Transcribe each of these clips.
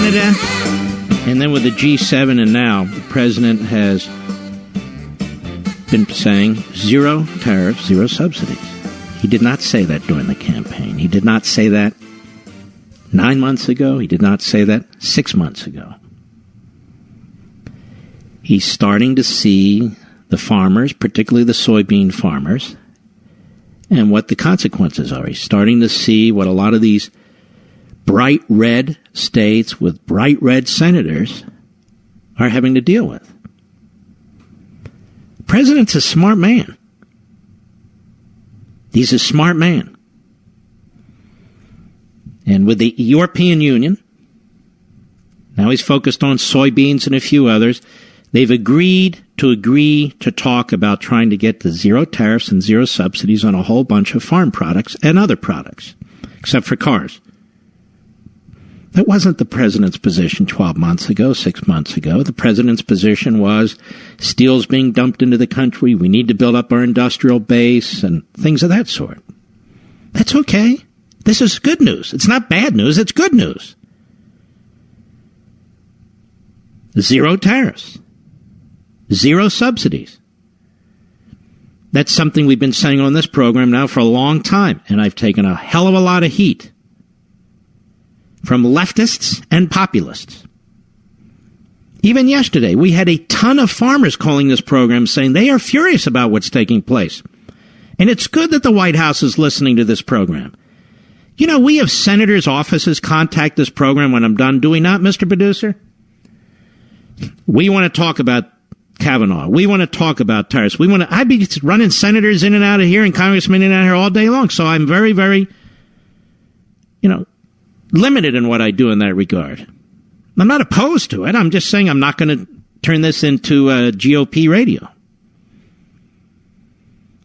Canada, and then with the G7, and now the president has been saying zero tariffs, zero subsidies. He did not say that during the campaign. He did not say that 9 months ago. He did not say that 6 months ago. He's starting to see the farmers, particularly the soybean farmers, and what the consequences are. He's starting to see what a lot of these bright red states with bright red senators are having to deal with. The president's a smart man. He's a smart man. And with the European Union, now he's focused on soybeans and a few others, they've agreed to talk about trying to get to zero tariffs and zero subsidies on a whole bunch of farm products and other products, except for cars. That wasn't the president's position 12 months ago, 6 months ago. The president's position was steel's being dumped into the country. We need to build up our industrial base and things of that sort. That's okay. This is good news. It's not bad news. It's good news. Zero tariffs. Zero subsidies. That's something we've been saying on this program now for a long time, and I've taken a hell of a lot of heat from leftists and populists. Even yesterday, we had a ton of farmers calling this program saying they are furious about what's taking place. And it's good that the White House is listening to this program. You know, we have senators' offices contact this program when I'm done, do we not, Mr. Producer? We want to talk about Kavanaugh. We want to talk about tariffs. I'd be running senators in and out of here and congressmen in and out of here all day long. So I'm very, very, limited in what I do in that regard. I'm not opposed to it. I'm just saying I'm not going to turn this into GOP radio.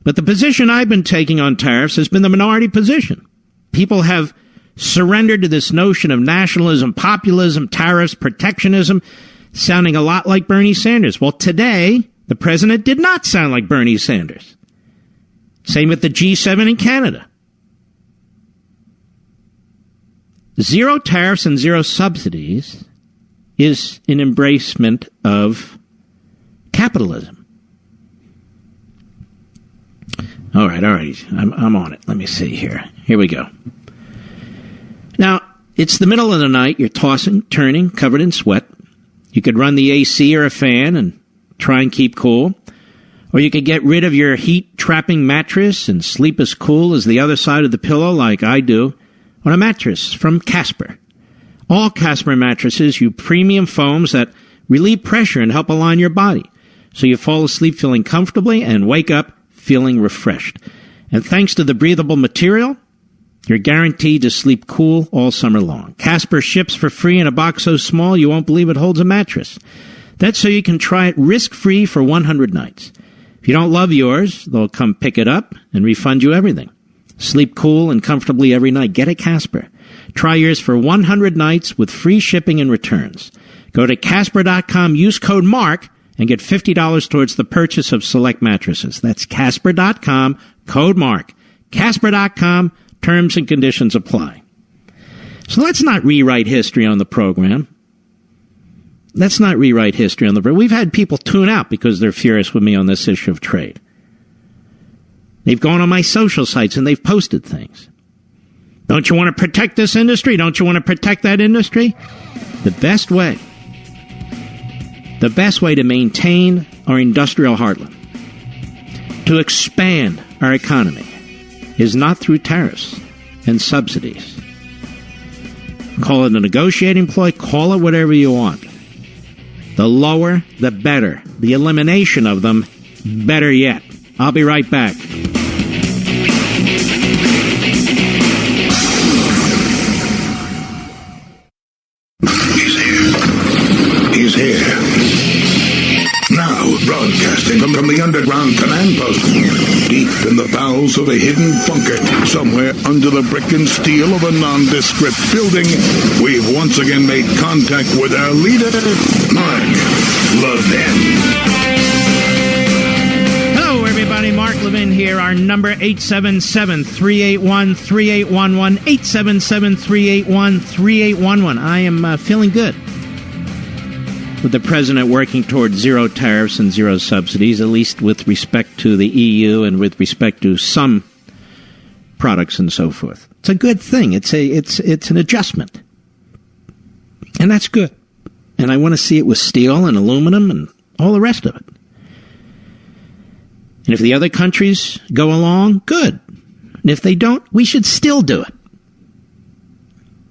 But the position I've been taking on tariffs has been the minority position. People have surrendered to this notion of nationalism, populism, tariffs, protectionism, sounding a lot like Bernie Sanders. Well, today, the president did not sound like Bernie Sanders. Same with the G7 in Canada. Zero tariffs and zero subsidies is an embracement of capitalism. All right. I'm on it. Let me see here. Here we go. Now, it's the middle of the night. You're tossing, turning, covered in sweat. You could run the AC or a fan and try and keep cool. Or you could get rid of your heat-trapping mattress and sleep as cool as the other side of the pillow like I do on a mattress from Casper. All Casper mattresses use premium foams that relieve pressure and help align your body, so you fall asleep feeling comfortably and wake up feeling refreshed. And thanks to the breathable material, you're guaranteed to sleep cool all summer long. Casper ships for free in a box so small you won't believe it holds a mattress. That's so you can try it risk-free for 100 nights. If you don't love yours, they'll come pick it up and refund you everything. Sleep cool and comfortably every night. Get a Casper. Try yours for 100 nights with free shipping and returns. Go to Casper.com, use code MARK, and get $50 towards the purchase of select mattresses. That's Casper.com, code MARK. Casper.com, terms and conditions apply. So let's not rewrite history on the program. We've had people tune out because they're furious with me on this issue of trade. They've gone on my social sites and they've posted things. Don't you want to protect this industry? Don't you want to protect that industry? The best way to maintain our industrial heartland, to expand our economy, is not through tariffs and subsidies. Call it a negotiating ploy, call it whatever you want. The lower, the better. The elimination of them, better yet. I'll be right back. He's here. Now, broadcasting from the underground command post, deep in the bowels of a hidden bunker, somewhere under the brick and steel of a nondescript building, we've once again made contact with our leader, Mark Levin. Hello, everybody. Mark Levin here. Our number 877-381-3811. 877-381-3811. I am feeling good with the president working towards zero tariffs and zero subsidies, at least with respect to the EU and with respect to some products and so forth. It's a good thing. It's an adjustment. And that's good. And I want to see it with steel and aluminum and all the rest of it. And if the other countries go along, good. And if they don't, we should still do it.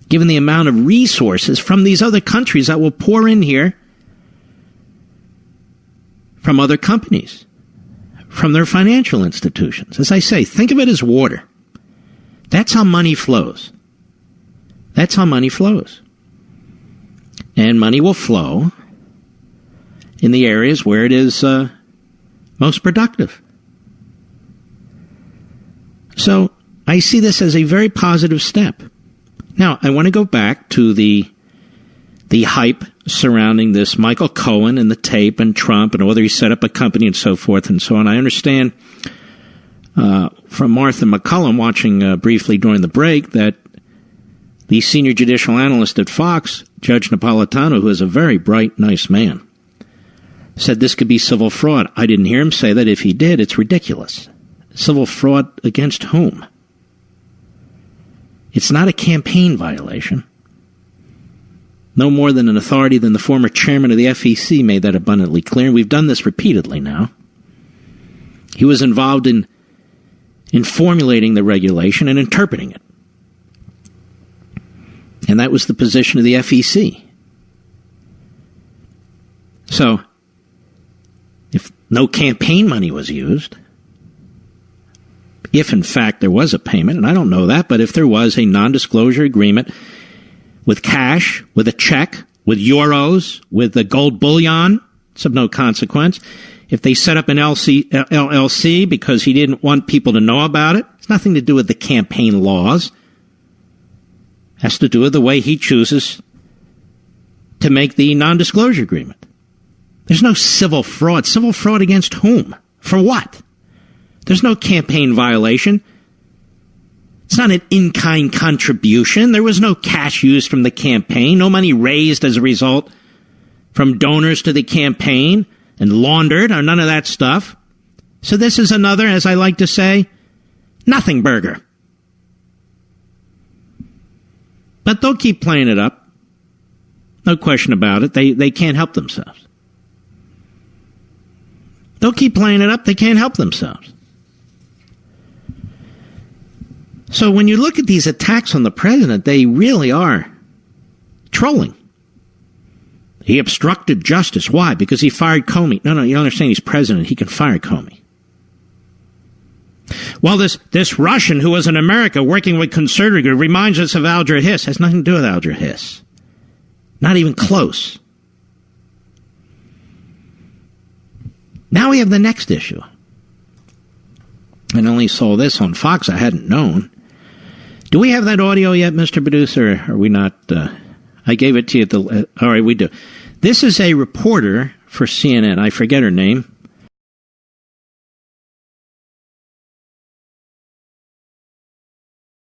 Given the amount of resources from these other countries that will pour in here from other companies, from their financial institutions. As I say, think of it as water. That's how money flows. That's how money flows. And money will flow in the areas where it is most productive. So I see this as a very positive step. Now, I want to go back to the hype surrounding this Michael Cohen and the tape and Trump and whether he set up a company and so forth and so on. I understand from Martha McCullum watching briefly during the break that the senior judicial analyst at Fox, Judge Napolitano, who is a very bright, nice man, said this could be civil fraud. I didn't hear him say that. If he did, it's ridiculous. Civil fraud against whom? It's not a campaign violation. No more than an authority than the former chairman of the FEC made that abundantly clear. And we've done this repeatedly now. He was involved in formulating the regulation and interpreting it. And that was the position of the FEC. So, if no campaign money was used, if in fact there was a payment, and I don't know that, but if there was a non-disclosure agreement with cash, with a check, with euros, with the gold bullion, it's of no consequence. If they set up an LLC because he didn't want people to know about it, it's nothing to do with the campaign laws. It has to do with the way he chooses to make the non-disclosure agreement. There's no civil fraud. Civil fraud against whom? For what? There's no campaign violation. It's not an in-kind contribution. There was no cash used from the campaign, no money raised as a result from donors to the campaign and laundered or none of that stuff. So this is another, as I like to say, nothing burger. But they'll keep playing it up. No question about it. They can't help themselves. They'll keep playing it up. They can't help themselves. So when you look at these attacks on the president, they really are trolling. He obstructed justice. Why? Because he fired Comey. No, you don't understand. He's president. He can fire Comey. Well, this Russian who was in America working with conservative reminds us of Alger Hiss. Has nothing to do with Alger Hiss. Not even close. Now we have the next issue. I only saw this on Fox. I hadn't known. Do we have that audio yet, Mr. Producer? Or are we not? I gave it to you at the... all right, we do. This is a reporter for CNN. I forget her name.